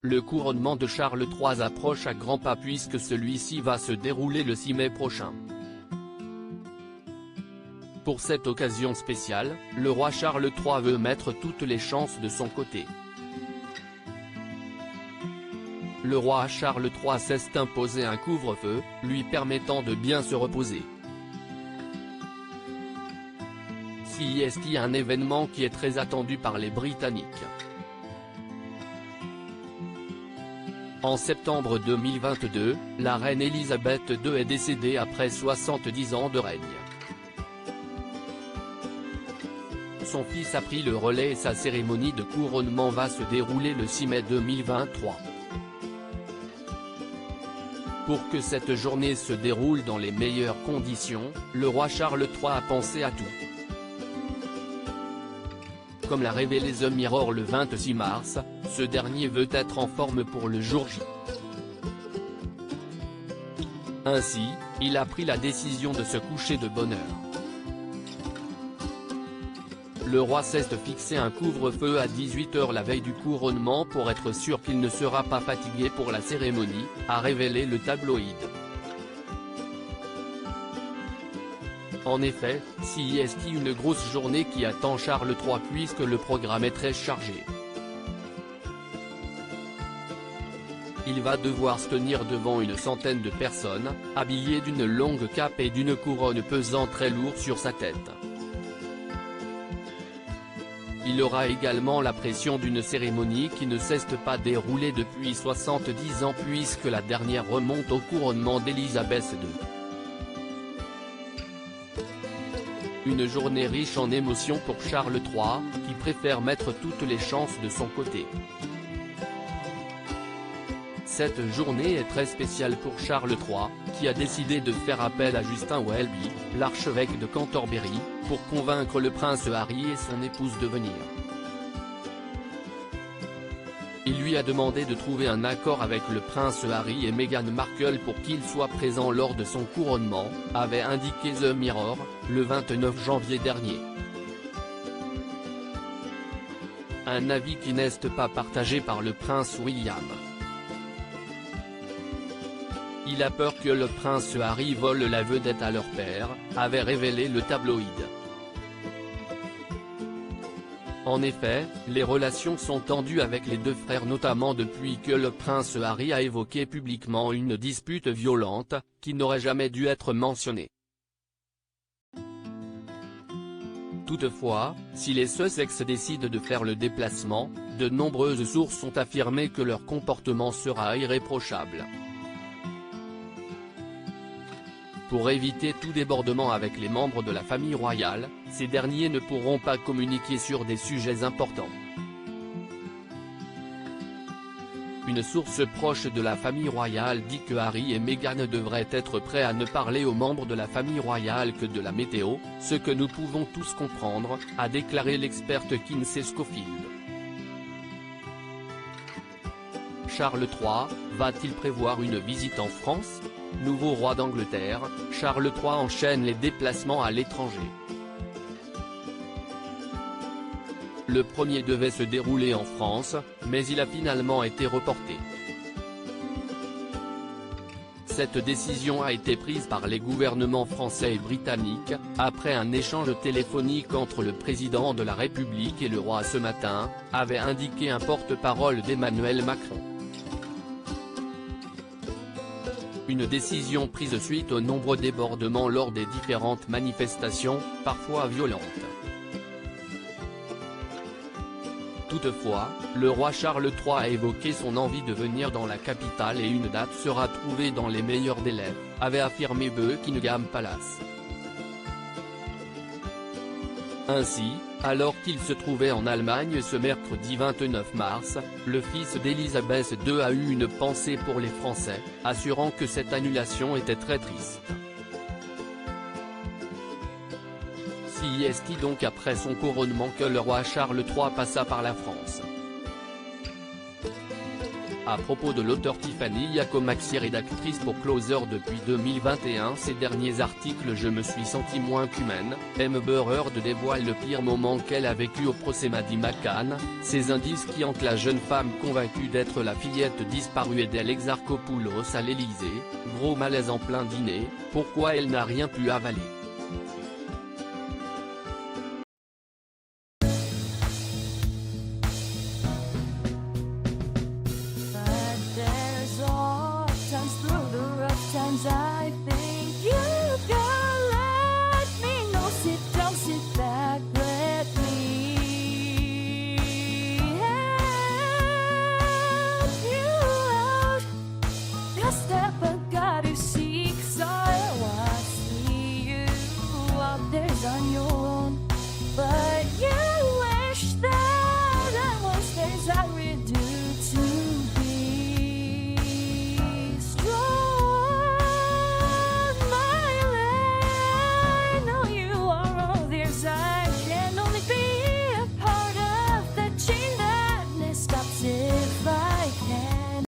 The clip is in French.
Le couronnement de Charles III approche à grands pas puisque celui-ci va se dérouler le 6 mai prochain. Pour cette occasion spéciale, le roi Charles III veut mettre toutes les chances de son côté. Le roi Charles III s'est imposé un couvre-feu, lui permettant de bien se reposer. C'est un événement qui est très attendu par les Britanniques. En septembre 2022, la reine Elisabeth II est décédée après 70 ans de règne. Son fils a pris le relais et sa cérémonie de couronnement va se dérouler le 6 mai 2023. Pour que cette journée se déroule dans les meilleures conditions, le roi Charles III a pensé à tout. Comme l'a révélé The Mirror le 26 mars, ce dernier veut être en forme pour le jour J. Ainsi, il a pris la décision de se coucher de bonne heure. Le roi s'est fixé un couvre-feu à 18 h la veille du couronnement pour être sûr qu'il ne sera pas fatigué pour la cérémonie, a révélé le tabloïd. En effet, c'est une grosse journée qui attend Charles III puisque le programme est très chargé. Il va devoir se tenir devant une centaine de personnes, habillé d'une longue cape et d'une couronne pesant très lourd sur sa tête. Il aura également la pression d'une cérémonie qui ne s'est pas déroulée depuis 70 ans puisque la dernière remonte au couronnement d'Élisabeth II. Une journée riche en émotions pour Charles III, qui préfère mettre toutes les chances de son côté. Cette journée est très spéciale pour Charles III, qui a décidé de faire appel à Justin Welby, l'archevêque de Canterbury, pour convaincre le prince Harry et son épouse de venir. Il lui a demandé de trouver un accord avec le prince Harry et Meghan Markle pour qu'ils soient présents lors de son couronnement, avait indiqué The Mirror, le 29 janvier dernier. Un avis qui n'est pas partagé par le prince William. Il a peur que le prince Harry vole la vedette à leur père, avait révélé le tabloïd. En effet, les relations sont tendues avec les deux frères notamment depuis que le prince Harry a évoqué publiquement une dispute violente, qui n'aurait jamais dû être mentionnée. Toutefois, si les Sussex décident de faire le déplacement, de nombreuses sources ont affirmé que leur comportement sera irréprochable. Pour éviter tout débordement avec les membres de la famille royale, ces derniers ne pourront pas communiquer sur des sujets importants. Une source proche de la famille royale dit que Harry et Meghan devraient être prêts à ne parler aux membres de la famille royale que de la météo, ce que nous pouvons tous comprendre, a déclaré l'experte Kinsey Schofield. Charles III, va-t-il prévoir une visite en France ? Nouveau roi d'Angleterre, Charles III enchaîne les déplacements à l'étranger. Le premier devait se dérouler en France, mais il a finalement été reporté. Cette décision a été prise par les gouvernements français et britanniques, après un échange téléphonique entre le président de la République et le roi ce matin, avait indiqué un porte-parole d'Emmanuel Macron. Une décision prise suite aux nombreux débordements lors des différentes manifestations, parfois violentes. Toutefois, le roi Charles III a évoqué son envie de venir dans la capitale et une date sera trouvée dans les meilleurs délais, avait affirmé Buckingham Palace. Ainsi, alors qu'il se trouvait en Allemagne ce mercredi 29 mars, le fils d'Élisabeth II a eu une pensée pour les Français, assurant que cette annulation était très triste. C'est donc après son couronnement que le roi Charles III passa par la France. À propos de l'auteur Tiffany Yacomaxi, rédactrice pour Closer depuis 2021, ces derniers articles je me suis senti moins qu'humaine. Amber Heard dévoile le pire moment qu'elle a vécu au procès Maddie McCann, ces indices qui hantent la jeune femme convaincue d'être la fillette disparue d'El Exarchopoulos à l'Elysée, gros malaise en plein dîner, pourquoi elle n'a rien pu avaler.